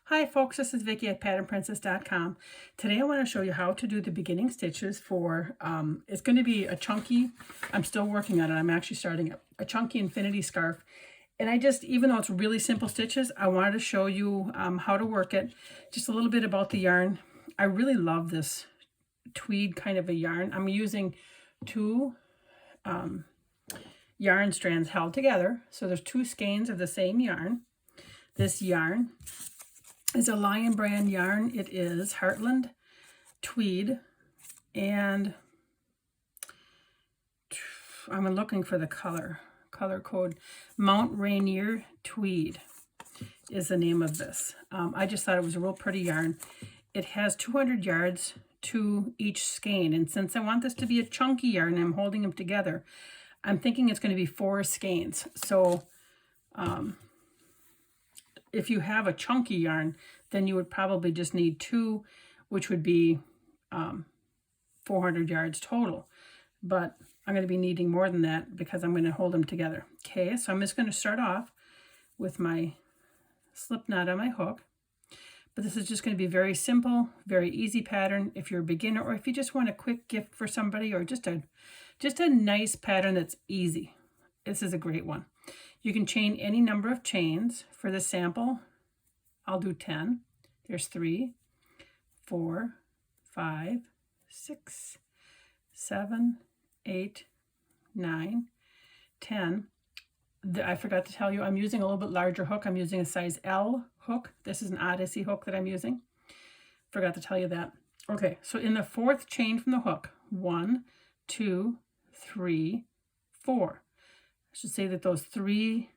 Hi folks, this is Vicki at patternprincess.com. Today I want to show you how to do the beginning stitches for, it's going to be a chunky, I'm still working on it, I'm actually starting a chunky infinity scarf. And I just, even though it's really simple stitches, I wanted to show you how to work it, just a little bit about the yarn. I really love this tweed kind of a yarn. I'm using two yarn strands held together. So there's two skeins of the same yarn. This yarn is a Lion brand yarn. It is Heartland Tweed, and I'm looking for the color code. Mount Rainier Tweed is the name of this. I just thought it was a real pretty yarn. It has 200 yards to each skein, and since I want this to be a chunky yarn, I'm holding them together. I'm thinking it's going to be 4 skeins. So if you have a chunky yarn, then you would probably just need 2, which would be 400 yards total. But I'm going to be needing more than that because I'm going to hold them together. Okay, so I'm just going to start off with my slip knot on my hook. But this is just going to be very simple, very easy pattern if you're a beginner, or if you just want a quick gift for somebody, or just a nice pattern that's easy. This is a great one. You can chain any number of chains. For the sample, I'll do 10. There's 3, 4, 5, 6, 7, 8, 9, 10. I forgot to tell you, I'm using a little bit larger hook. I'm using a size L hook. This is an Odyssey hook that I'm using. Forgot to tell you that. Okay, so in the 4th chain from the hook, 1, 2, 3, 4. I should say that those 3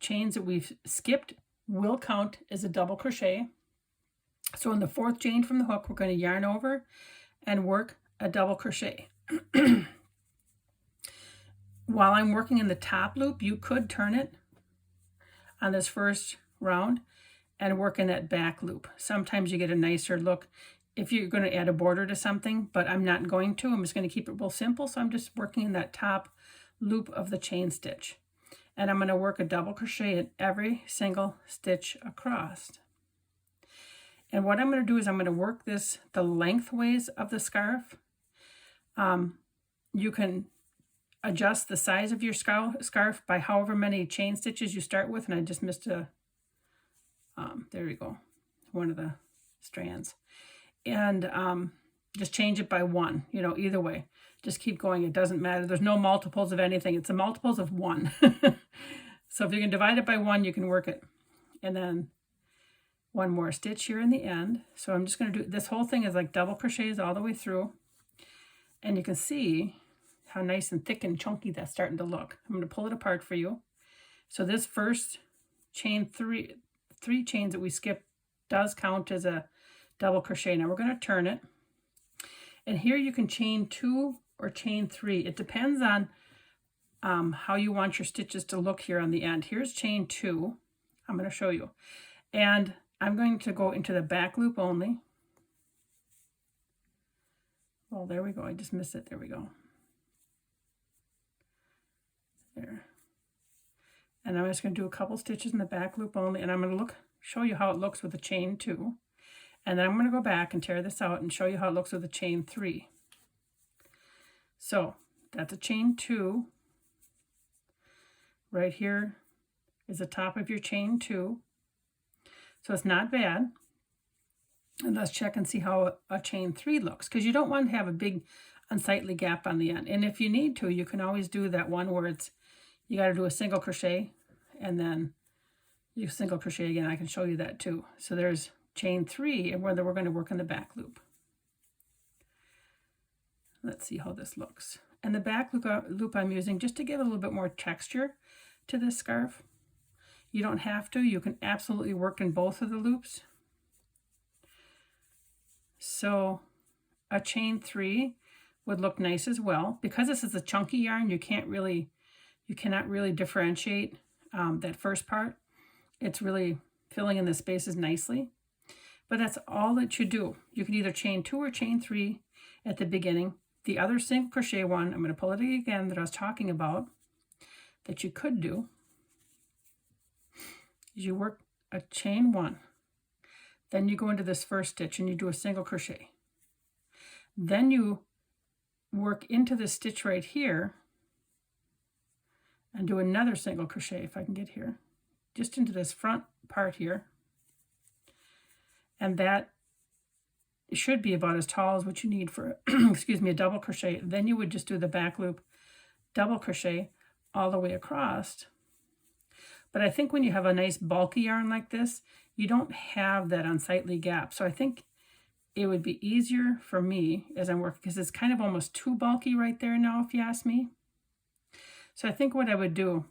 chains that we've skipped will count as a double crochet. So in the 4th chain from the hook, we're going to yarn over and work a double crochet. While I'm working in the top loop, you could turn it on this first round and work in that back loop. Sometimes you get a nicer look if you're going to add a border to something, but I'm not going to. I'm just going to keep it real simple. So I'm just working in that top loop of the chain stitch, and I'm going to work a double crochet in every single stitch across. And what I'm going to do is I'm going to work this the lengthways of the scarf. You can adjust the size of your scarf by however many chain stitches you start with, and I just missed a there we go, one of the strands, and just change it by 1, either way. Just keep going. It doesn't matter. There's no multiples of anything. It's the multiples of 1. So if you can divide it by 1, you can work it. And then one more stitch here in the end. So I'm just going to do, this whole thing is like double crochets all the way through. And you can see how nice and thick and chunky that's starting to look. I'm going to pull it apart for you. So this first chain, three chains that we skipped does count as a double crochet. Now we're going to turn it. And here you can chain 2 or chain 3. It depends on how you want your stitches to look here on the end. Here's chain 2. I'm going to show you. And I'm going to go into the back loop only. Well, there we go. I just missed it. There we go. There. And I'm just going to do a couple stitches in the back loop only. And I'm going to show you how it looks with a chain 2. And then I'm going to go back and tear this out and show you how it looks with a chain 3. So that's a chain 2. Right here is the top of your chain 2. So it's not bad. And let's check and see how a chain 3 looks, because you don't want to have a big unsightly gap on the end. And if you need to, you can always do that one where you got to do a single crochet and then you single crochet again. I can show you that too. So there's chain 3, and whether we're going to work in the back loop. Let's see how this looks. And the back loop I'm using just to give a little bit more texture to this scarf. You don't have to. You can absolutely work in both of the loops. So a chain 3 would look nice as well. Because this is a chunky yarn, you cannot really differentiate that first part. It's really filling in the spaces nicely. But that's all that you do. You can either chain 2 or chain 3 at the beginning. The other single crochet one, I'm going to pull it again, that I was talking about, that you could do, is you work a chain 1 Then you go into this first stitch and you do a single crochet. Then you work into the stitch right here and do another single crochet, if I can get here, just into this front part here. And that should be about as tall as what you need for, excuse me, a double crochet. Then you would just do the back loop, double crochet all the way across. But I think when you have a nice bulky yarn like this, you don't have that unsightly gap. So I think it would be easier for me as I'm working, because it's kind of almost too bulky right there now, if you ask me. So I think what I would do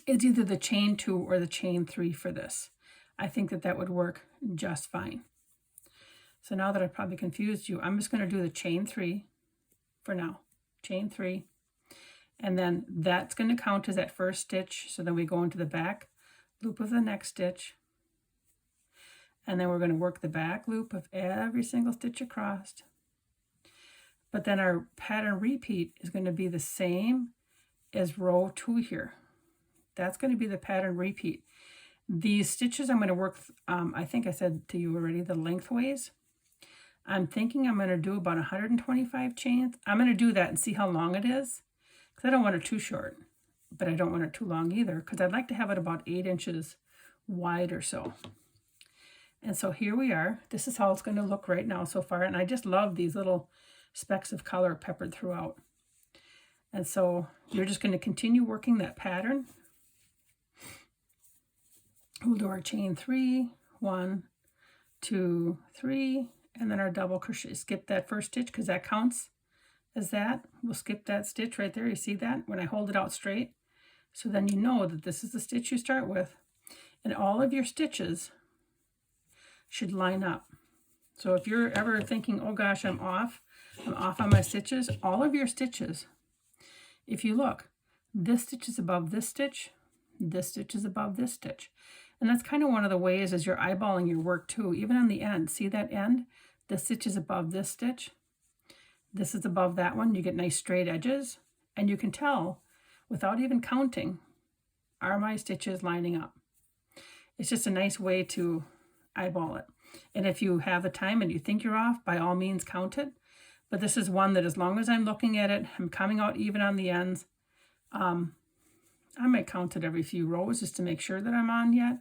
is either the chain 2 or the chain 3 for this. I think that that would work just fine. So now that I've probably confused you, I'm just going to do the chain 3 for now. Chain 3. And then that's going to count as that first stitch. So then we go into the back loop of the next stitch. And then we're going to work the back loop of every single stitch across. But then our pattern repeat is going to be the same as row 2 here. That's going to be the pattern repeat. These stitches I'm going to work, I think I said to you already, the lengthways. I'm thinking I'm going to do about 125 chains. I'm going to do that and see how long it is, because I don't want it too short, but I don't want it too long either, because I'd like to have it about 8 inches wide or so. And so here we are. This is how it's going to look right now so far. And I just love these little specks of color peppered throughout. And so you're just going to continue working that pattern. We'll do our chain 3, 1, 2, 3, and then our double crochet. Skip that first stitch because that counts as that. We'll skip that stitch right there. You see that when I hold it out straight? So then you know that this is the stitch you start with. And all of your stitches should line up. So if you're ever thinking, oh gosh, I'm off on my stitches, all of your stitches, if you look, this stitch is above this stitch is above this stitch. And that's kind of one of the ways as you're eyeballing your work too, even on the end. See that end? This stitch is above this stitch. This is above that one. You get nice straight edges. And you can tell, without even counting, are my stitches lining up? It's just a nice way to eyeball it. And if you have the time and you think you're off, by all means count it. But this is one that as long as I'm looking at it, I'm coming out even on the ends. I might count it every few rows just to make sure that I'm on yet.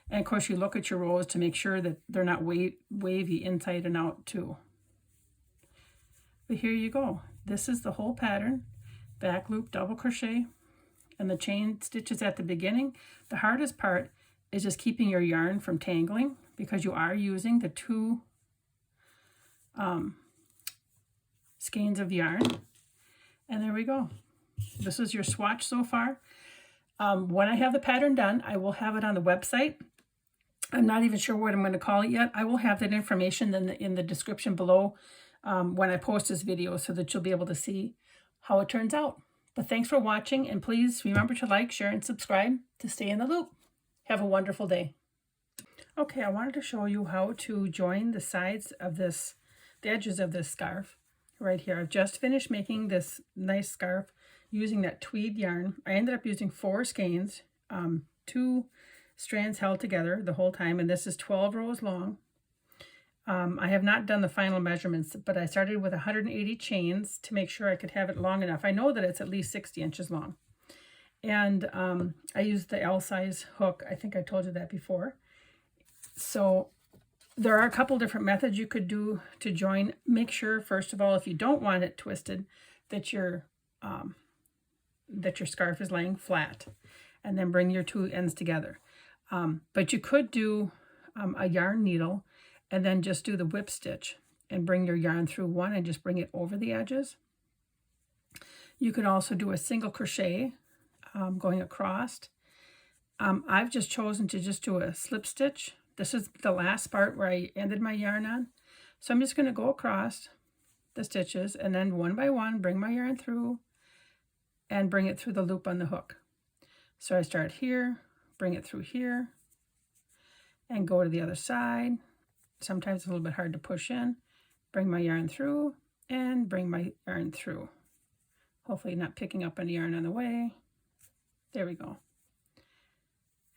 And of course you look at your rows to make sure that they're not wavy inside and out too. But here you go. This is the whole pattern. Back loop, double crochet, and the chain stitches at the beginning. The hardest part is just keeping your yarn from tangling, because you are using the 2 skeins of yarn. And there we go. This is your swatch so far. When I have the pattern done, I will have it on the website. I'm not even sure what I'm going to call it yet. I will have that information in the description below when I post this video, so that you'll be able to see how it turns out. But thanks for watching, and please remember to like, share, and subscribe to stay in the loop. Have a wonderful day. Okay, I wanted to show you how to join the sides of this, the edges of this scarf right here. I've just finished making this nice scarf using that tweed yarn. I ended up using 4 skeins, 2 strands held together the whole time, and this is 12 rows long. I have not done the final measurements, but I started with 180 chains to make sure I could have it long enough. I know that it's at least 60 inches long. And I used the L size hook. I think I told you that before. So there are a couple different methods you could do to join. Make sure, first of all, if you don't want it twisted, that your scarf is laying flat, and then bring your 2 ends together. But you could do a yarn needle and then just do the whip stitch and bring your yarn through one and just bring it over the edges. You could also do a single crochet going across. I've just chosen to just do a slip stitch. This is the last part where I ended my yarn on. So I'm just going to go across the stitches and then one by one bring my yarn through and bring it through the loop on the hook. So I start here, bring it through here, and go to the other side. Sometimes it's a little bit hard to push in. Bring my yarn through and bring my yarn through. Hopefully not picking up any yarn on the way. There we go.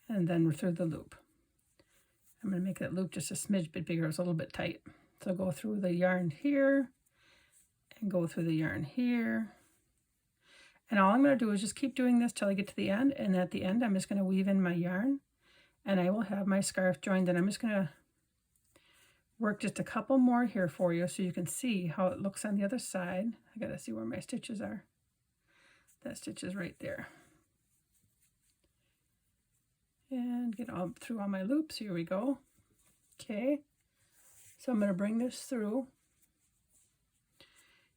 And then we're through the loop. I'm going to make that loop just a smidge bit bigger. It's a little bit tight. So go through the yarn here and go through the yarn here. And all I'm going to do is just keep doing this till I get to the end. And at the end, I'm just going to weave in my yarn and I will have my scarf joined. And I'm just going to work just a couple more here for you so you can see how it looks on the other side. I got to see where my stitches are. That stitch is right there. And get all through all my loops. Here we go. Okay. So I'm going to bring this through.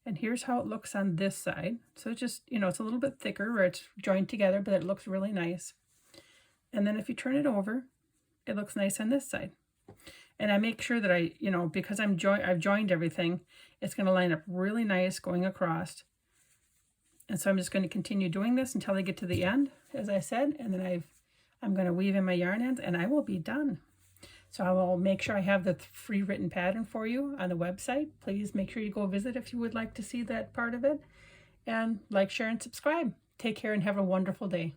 And here's how it looks on this side. So it's just, you know, it's a little bit thicker where it's joined together, but it looks really nice. And then if you turn it over, it looks nice on this side. And I make sure that I, you know, because I've joined everything, it's going to line up really nice going across. And so I'm just going to continue doing this until I get to the end, as I said, and then I'm going to weave in my yarn ends and I will be done. So I will make sure I have the free written pattern for you on the website. Please make sure you go visit if you would like to see that part of it. And like, share, and subscribe. Take care and have a wonderful day.